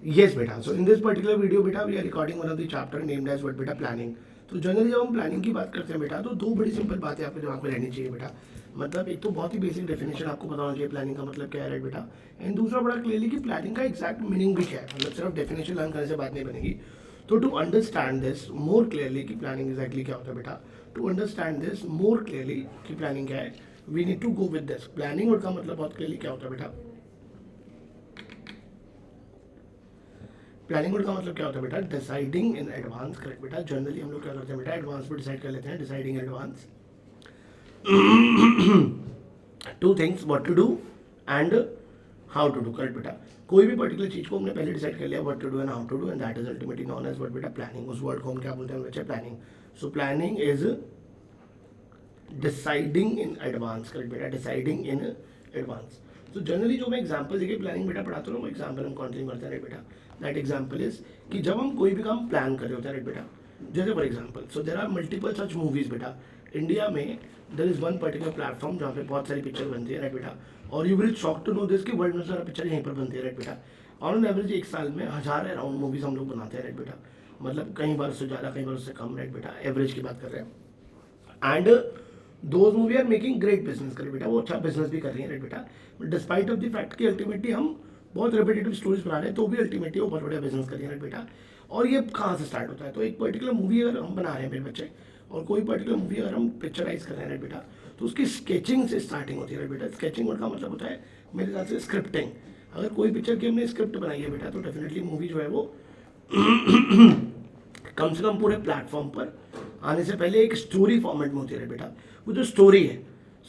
Yes बेटा, so in this particular video बेटा we are recording one of the chapter named as what बेटा planning. तो generally जब हम प्लानिंग की बात करते हैं बेटा तो दो बड़ी सिंपल बातें आपके दिमाग में रहनी चाहिए बेटा. मतलब एक तो बहुत ही बेसिक डेफिनेशन आपको पता होना चाहिए प्लानिंग का मतलब क्या है राइट बेटा. एंड दूसरा बड़ा क्लियरली कि प्लानिंग का एग्जैक्ट मीनिंग भी क्या है. मतलब सिर्फ डेफिनेशन लर्न करने से बात नहीं बनेगी. तो to understand this more clearly कि प्लानिंग एग्जैक्टली क्या होता है बेटा, to understand this more clearly कि प्लानिंग क्या है, we need to go with this. Planning word का मतलब बहुत क्लियरली क्या होता है बेटा. प्लानिंग वर्ड का मतलब क्या होता है बेटा, डिसाइडिंग इन एडवांस. करेक्ट बेटा. जनरली हम लोग क्या करते हैं बेटा, एडवांस में डिसाइड कर लेते हैं. Deciding in advance two things, what to do and how to do. Correct बेटा. कोई भी पर्टिकुलर चीज को हमने पहले डिसाइड कर लिया what to do and how to do, and that is ultimately known as what बेटा, प्लानिंग. उस वर्ड को हम क्या बोलते हैं बच्चे, planning. So planning is deciding in advance. Correct बेटा. Deciding in advance. तो जनरली जो मैं एग्जांपल देखिए प्लानिंग बेटा पढ़ाता हूँ, वो एग्जांपल हम कंटिन्यू करते हैं राइट बेटा. दैट एग्जांपल इज कि जब हम कोई भी काम प्लान कर रहे होते हैं राइट बेटा. जैसे for example, so there are multiple such movies बेटा. इंडिया में there is one particular platform जहाँ पे बहुत सारी पिक्चर बनती है राइट बेटा. और you will shock to know this कि वर्ल्ड में सारा पिक्चर यहीं पर बनती है राइट बेटा. ऑन एवरेज एक साल में 1000 अराउंड मूवीज हम लोग बनाते हैं राइट बेटा. मतलब कई बार उससे ज़्यादा कई बार उससे कम राइट बेटा. एवरेज की बात कर रहे हैं. And those movie are making great business. कर बेटा वो अच्छा बिजनेस भी कर रही है राइट बेटा. डिस्पाइट ऑफ द फैक्ट कि अल्टीमेटली हम बहुत रिपीटेटिव स्टोरीज बना रहे हैं, तो भी अल्टीमेटली वो बहुत बड़ा बिजनेस कर रही है राइट बेटा. और ये कहाँ से स्टार्ट होता है, तो एक पर्टिकुलर मूवी अगर हम बना रहे हैं मेरे बच्चे, और कोई पर्टिकुलर मूवी अगर हम पिक्चराइज कर रहे हैं राइट बेटा, तो उसकी स्केचिंग से स्टार्टिंग होती है राइट बेटा. स्केचिंग वर्ड का मतलब होता है मेरे हिसाब से स्क्रिप्टिंग. अगर कोई पिक्चर की हमने स्क्रिप्ट बनाई है बेटा, तो डेफिनेटली मूवी जो है वो कम से कम पूरे प्लेटफॉर्म पर आने से पहले एक स्टोरी फॉर्मेट में होती है बेटा. वो जो स्टोरी है,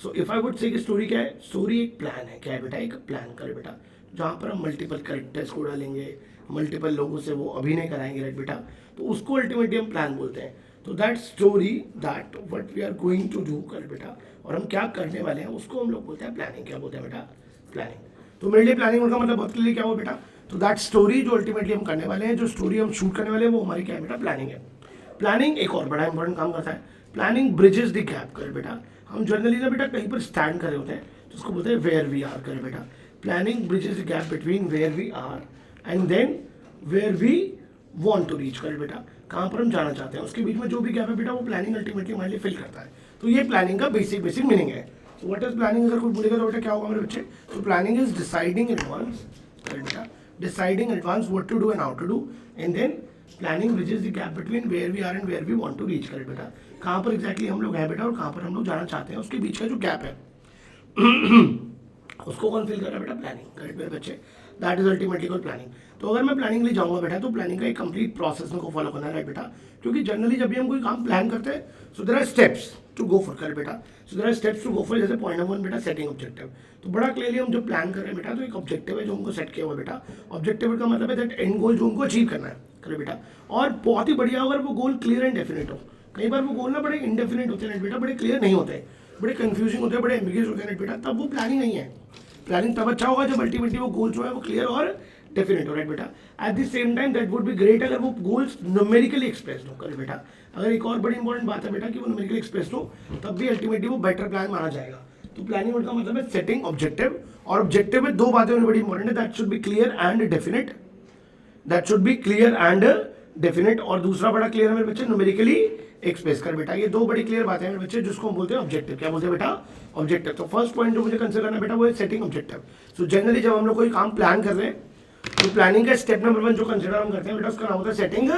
so if I would say कि स्टोरी क्या है, स्टोरी एक प्लान है. क्या है बेटा, एक प्लान करे बेटा, जहाँ पर हम मल्टीपल कैरेक्टर्स को डालेंगे, मल्टीपल लोगों से वो अभिनय कराएंगे राइट बेटा. तो उसको अल्टीमेटली हम प्लान बोलते हैं. तो that story, that what we are going to do कर बेटा, और हम क्या करने वाले हैं उसको हम लोग बोलते हैं प्लानिंग. क्या बोलते हैं बेटा, प्लानिंग. तो मेरे लिए प्लानिंग का मतलब बहुत क्लियर क्या हो बेटा, तो दैट स्टोरी जो अल्टीमेटली हम करने वाले हैं, जो स्टोरी हम शूट करने वाले हैं, वो हमारी क्या है बेटा, प्लानिंग है. प्लानिंग एक और बड़ा इंपॉर्टेंट काम करता है. Planning bridges the gap. कर बेटा, हम जनरली ना बेटा कहीं पर स्टैंड कर रहे होते हैं, तो उसको बोलते हैं वेयर वी आर. कर बेटा, planning bridges the gap between where we are and then where we want to reach. कर बेटा, कहाँ पर हम जाना चाहते हैं उसके बीच में जो भी गैप है बेटा, वो प्लानिंग अल्टीमेटली हमारे लिए फिल करता है. तो ये प्लानिंग का बेसिक मीनिंग है. सो व्हाट इज प्लानिंग, अगर कोई बोलेगा तो बेटा क्या होगा मेरे बच्चे, तो planning is deciding in advance. कर बेटा, deciding in advance what to do and how to do, and then planning bridges the gap between where we are and where we want to reach. कर बेटा, कहाँ पर exactly हम लोग हैं बेटा और कहाँ पर हम लोग जाना चाहते हैं, उसके बीच का जो गैप है उसको कौन फिल कर रहा है बेटा, प्लानिंग. करेक्ट मेरे बच्चे. That is ultimately called planning. तो अगर मैं प्लानिंग ले जाऊंगा बेटा, तो प्लानिंग का एक कंप्लीट प्रोसेस में को फॉलो करना है राइट बेटा. क्योंकि जनरली जब भी हम कोई काम प्लान करते हैं, so there are steps to go for. कर बेटा, so there are steps to go for. जैसे पॉइंट नंबर 1 बेटा, सेटिंग ऑब्जेक्टिव. तो बड़ा क्लियरली हम जब प्लान कर रहे हैं बेटा, तो एक ऑब्जेक्टिव है जो हमको सेट किया हुआ है बेटा. ऑब्जेक्टिव का मतलब है दैट एंड गोल जो हमको अचीव करना है. कर बेटा, और बहुत ही बढ़िया अगर वो गोल क्लियर एंड डेफिनेट हो. कई बार वो गोल ना बड़े इनडेफिनेट होते हैं बेटा, बड़े क्लियर नहीं होते, बड़े कंफ्यूजिंग होते हैं, बड़े एम्बिगियस होते हैं बेटा, तब वो प्लानिंग नहीं है. प्लानिंग तब अच्छा होगा जब अल्टीमेटली वो गोल जो है वो क्लियर और डेफिनेट हो राइट बेटा. At the same time that would be great अगर वो गोल्स न्यूमेरिकली एक्सप्रेस्ड हो. कर बेटा, अगर एक और बड़ी इंपॉर्टेंट बात है बेटा कि वो न्यूमेरिकली एक्सप्रेस्ड हो, तब भी अल्टीमेटली वो बेटर प्लान माना जाएगा. तो प्लानिंग का मतलब है सेटिंग ऑब्जेक्टिव, और ऑब्जेक्टिव में दो बातें बड़ी इंपॉर्टेंट है. That should be clear and definite. That should be clear and definite. और दूसरा बड़ा क्लियर है मेरे बच्चे, न्यूमेरिकली एक्सप्रेस. कर बेटा, ये दो बड़ी क्लियर बातें हैं मेरे बच्चे, जिसको हम बोलते हैं ऑब्जेक्टिव. क्या बोलते हैं बेटा, ऑब्जेक्टिव. तो फर्स्ट पॉइंट जो मुझे कंसिडर करना बेटा, वो है सेटिंग ऑब्जेक्टिव. सो जनरली जब हम लोग कोई काम प्लान कर रहे हैं, तो प्लानिंग का स्टेप नंबर 1 जो कंसिडर हम करते हैं बेटा, उसका नाम होता है सेटिंग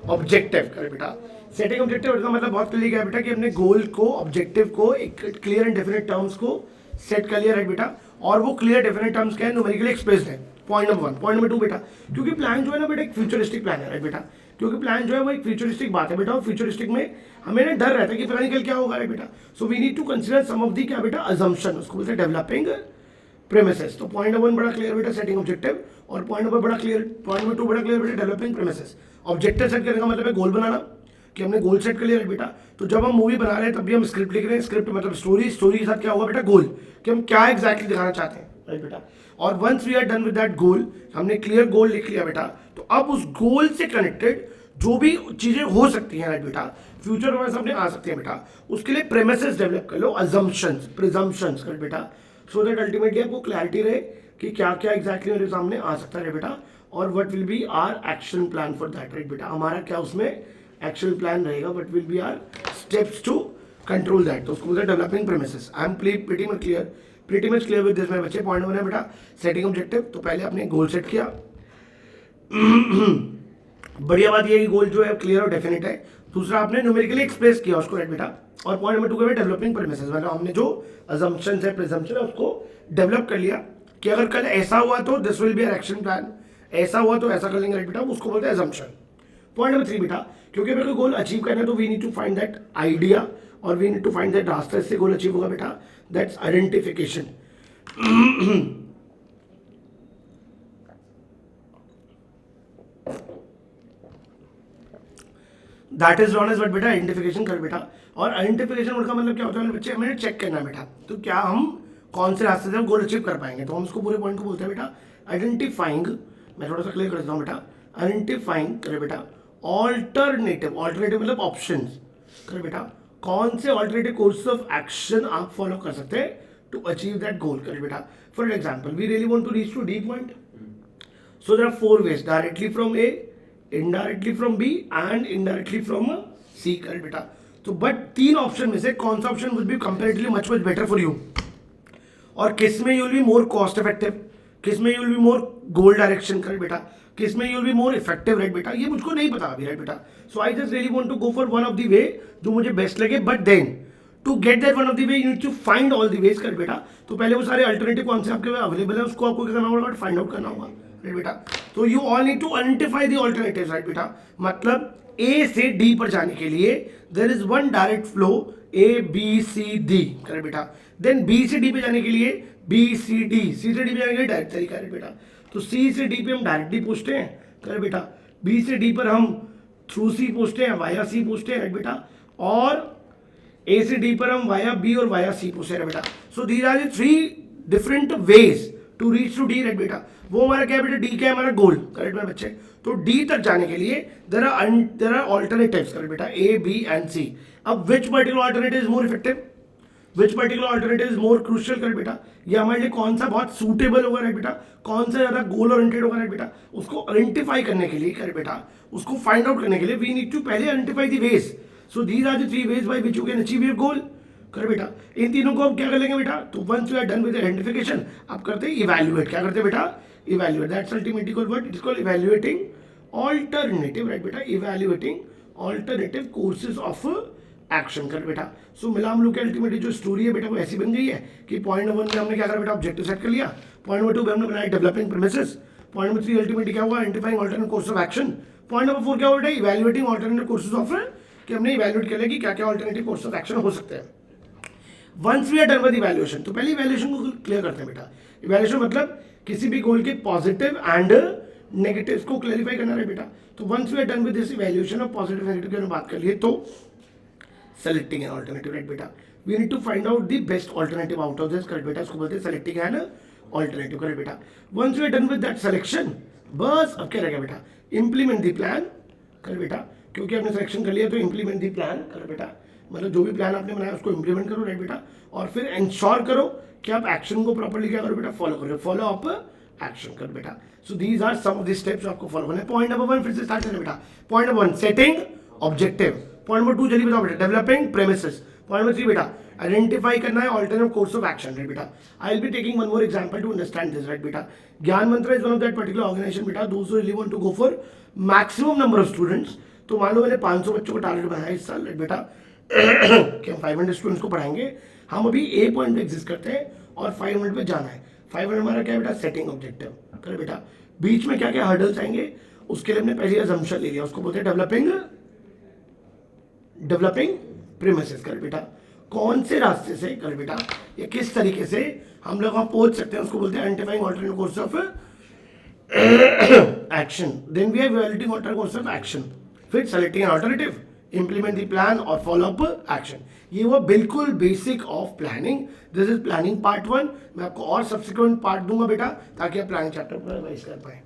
ऑब्जेक्टिव. कर बेटा, सेटिंग ऑब्जेक्टिव का मतलब बहुत क्लियर है बेटा कि हमने गोल को, ऑब्जेक्टिव को एक क्लियर एंड डेफिनेट टर्म्स को सेट कर लिया राइट बेटा. और वो क्लियर डेफिनेट टर्म्स क्या है, न्यूमेरिकली एक्सप्रेस्ड है. Point number 1. पॉइंट नंबर 2 बेटा, क्योंकि प्लान जो है ना बेटा एक फ्यूचरिस्टिक प्लान है राइट बेटा. क्योंकि प्लान जो है वो एक फ्यूचरिस्टिक बात है बेटा, और फ्यूचरिस्टिक में हमें ना डर रहता है कि पता नहीं कल क्या होगा राइट बेटा. So we need to consider some of the क्या बेटा, अजम्पशन. उसको बोलते हैं डेवलपिंग प्रेमिसेस. तो पॉइंट नंबर 1 बड़ा क्लियर बेटा, सेटिंग ऑब्जेक्टिव. और पॉइंट नंबर बड़ा क्लियर, पॉइंट नंबर 2 बड़ा क्लियर बेटा, डेवलपिंग प्रेमिसेस. ऑब्जेक्टिव सेट करने का मतलब है गोल बनाना, कि हमने गोल सेट कर लिया राइट बेटा. तो जब हम मूवी बना रहे हैं तब भी हम स्क्रिप्ट लिख रहे हैं. स्क्रिप्ट मतलब स्टोरी, स्टोरी के साथ क्या होगा बेटा, गोल, कि हम क्या एग्जैक्टली दिखाना चाहते हैं राइट बेटा. और once we are done with that goal, हमने क्लियर गोल लिख लिया बेटा, तो अब उस गोल से कनेक्टेड जो भी चीजें हो सकती हैं राइट बेटा, फ्यूचर हमारे सामने आ सकती हैं बेटा, उसके लिए प्रेमिसेस डेवलप कर लो, अजम्पशंस, प्रिजम्पशंस कर बेटा. सो दैट अल्टीमेटली आपको क्लैरिटी रहे कि क्या क्या एग्जैक्टली मेरे सामने आ सकता है बेटा, और what will be our action plan for that, right बेटा, हमारा क्या उसमें एक्शन प्लान रहेगा, what will be our steps to control that, तो उसको बोलते हैं developing premises. I am pretty much clear with this मेरे बच्चे। पॉइंट 1 है बेटा सेटिंग ऑब्जेक्टिव, तो पहले आपने गोल सेट किया बढ़िया बात ये है कि गोल जो है क्लियर और डेफिनेट है। दूसरा आपने न्यूमेरिकली एक्सप्रेस किया उसको, राइट बेटा। और पॉइंट नंबर 2 का डेवलपिंग प्रेमिसेस, मतलब हमने जो अजम्पशंस है प्रिजम्पशन है उसको डेवलप कर लिया कि अगर कल ऐसा हुआ तो this will be our action plan, ऐसा हुआ तो ऐसा कर लेंगे, राइट बेटा, उसको बोलते हैं अजम्पशन। पॉइंट नंबर 3 बेटा, क्योंकि मेरे को गोल अचीव करना है तो we need to find that idea और we need to find that रास्ता इससे गोल अचीव होगा बेटा, that's identification. That is known as what बेटा, आइडेंटिफिकेशन कर बेटा। और आइडेंटिफिकेशन वर्ड का मतलब क्या होता है बच्चे, हमें चेक करना है बेटा, तो क्या हम कौन से रास्ते से गोल अचीव कर पाएंगे, तो हम उसको पूरे पॉइंट को बोलते हैं बेटा आइडेंटिफाइंग। मैं थोड़ा सा क्लियर कर देता हूँ बेटा, आइडेंटिफाइंग करे बेटा ऑल्टरनेटिव, ऑल्टरनेटिव मतलब ऑप्शन करे बेटा, कौन से ऑल्टरनेटिव कोर्स ऑफ एक्शन आप फॉलो कर सकते हैं टू अचीव दैट गोल करे बेटा। For example we really want to reach to D point, so there are 4 ways, directly from A, indirectly from B and indirectly from C करे बेटा। तो but 3 option में से कौन सा option will be comparatively much better for you, और किस में you will be more cost effective, किस में you will be more goal direction करे बेटा, किस में you will be more effective, right बेटा, ये मुझको नहीं पता अभी, राइट बेटा। So I just really want to go for one of the way जो मुझे बेस्ट लगे, but then to get that one of the way you need to find all the ways कर बेटा। तो पहले वो सारे अल्टरनेटिव कौन से आपके अवेलेबल है उसको आपको क्या करना होगा, फाइंड आउट करना होगा, राइट बेटा। तो you all need to identify the alternatives, right बेटा। मतलब ए से डी पर जाने के लिए there is one direct flow A B C D करे बेटा, देन बी से डी पे जाने के लिए बी सी डी, सी से डी पे जाने के लिए डायरेक्ट तरीका है बेटा। तो सी से डी पे हम डायरेक्टली पूछते हैं करे बेटा, बी से डी पर हम थ्रू सी पूछते हैं, वाया सी पूछते हैं, राइट बेटा, और ए से डी पर हम वाया बी और वाया सी पूछते हैं बेटा। So these are the 3 different ways to reach to D, right बेटा। वो हमारा क्या है बेटा, डी क्या है हमारा गोल, करेक्ट मेरे बच्चे। तो डी तक जाने के लिए देयर आर ऑल्टरनेटिव्स, करेक्ट बेटा, ए बी एंड सी। अब which particular alternative is more effective, which particular alternative is more crucial, correct बेटा, ये हमारे लिए कौन सा बहुत सूटेबल होगा, राइट बेटा, कौन सा ज्यादा गोल ओरिएंटेड होगा, राइट बेटा। उसको आइडेंटिफाई करने के लिए, करेक्ट बेटा, उसको फाइंड आउट करने के लिए वी नीड टू पहले identify the ways. So these are the 3 ways by which you can achieve your goal, कर बेटा। इन तीनों को अब क्या कर लेंगे बेटा, तो once you are done with identification आप करते हैं इवैल्यूएट, क्या करते हैं बेटा, evaluate, that's ultimately called what, it is called evaluating alternative, right बेटा, evaluating alternative courses of action कर बेटा। सो मिला हम लोग की अल्टीमेटली जो स्टोरी है बेटा वो ऐसी बन गई है कि पॉइंट नंबर 1 में हमने क्या करा बेटा, ऑब्जेक्टिव सेट कर लिया, पॉइंट नंबर 2 में हमने बनाया developing premises, point number 3 ultimately क्या हुआ, identifying alternative course of action, point number 4 क्या हुआ बेटा, इवैल्यूएटिंग ऑल्टरनेटिव कोर्सेज ऑफ, कि हमने इवैल्यूएट कर लिया कि क्या क्या ऑल्टरनेटिव कोर्स ऑफ एक्शन हो सकते हैं। Once we are done with evaluation, तो पहले इवैल्यूएशन को क्लियर करते हैं बेटा। इवैल्यूएशन मतलब किसी भी गोल के पॉजिटिव एंड नेगेटिव्स को क्लैरिफाई करना है बेटा। तो once we are done with this evaluation of positive negative की हमने बात कर ली है, तो सेलेक्टिंग एन ऑल्टरनेटिव, राइट बेटा, we need to find out the best alternative out of this, correct बेटा, उसको बोलते हैं सेलेक्टिंग एन ऑल्टरनेटिव, करेक्ट बेटा। Once we are done with that selection, बस अब क्या रहेगा बेटा, इंप्लीमेंट द प्लान, करेक्ट बेटा, क्योंकि आपने सिलेक्शन कर लिया तो इंप्लीमेंट द प्लान, करेक्ट बेटा, मतलब जो भी प्लान आपने बनाया उसको इंप्लीमेंट करो, राइट बेटा, और फिर इंश्योर करो कि आप एक्शन को प्रॉपर्ली क्या करो बेटा, फॉलो करो, फॉलो अप एक्शन करो बेटा। So these are some of the steps आपको फॉलो करना है। पॉइंट नंबर 1 फिर से स्टार्ट करें बेटा। Point number 1 setting objective, point number 2 जल्दी बताओ बेटा, डेवलपिंग प्रेमिसेस, पॉइंट नंबर 3 बेटा आइडेंटिफाई करना है alternative course of action, right बेटा। I will be taking one more example to understand this, right बेटा। Gyan Mantra is one of that particular organization बेटा, those who really want to go for maximum number of students. तो मान लो मैंने 500 बच्चों को target बनाया इस साल, राइट बेटा, कि हम 500 स्टूडेंट्स को पढ़ाएंगे। हम अभी ए पॉइंट पे एग्जिस्ट करते हैं और 500 पे जाना है। 500 हमारा क्या है बेटा, सेटिंग ऑब्जेक्टिव, करें बेटा। बीच में क्या क्या हर्डल्स आएंगे उसके लिए हमने पहले असम्पशन ले लिया, उसको बोलते हैं डेवलपिंग प्रीमिसेस, कर बेटा। कौन से रास्ते से, कर बेटा, या किस तरीके से हम लोग वहां पहुंच सकते हैं, उसको बोलते हैं identifying alternative course of action. Then we are evaluating alternative course of action, फिर selecting an alternative, implement the plan और फॉलो अप एक्शन। ये वो बिल्कुल basic of planning. This is planning part 1। मैं आपको और सब्सिक्वेंट पार्ट दूंगा बेटा ताकि आप प्लानिंग चैप्टर पर रिवाइज कर पाए।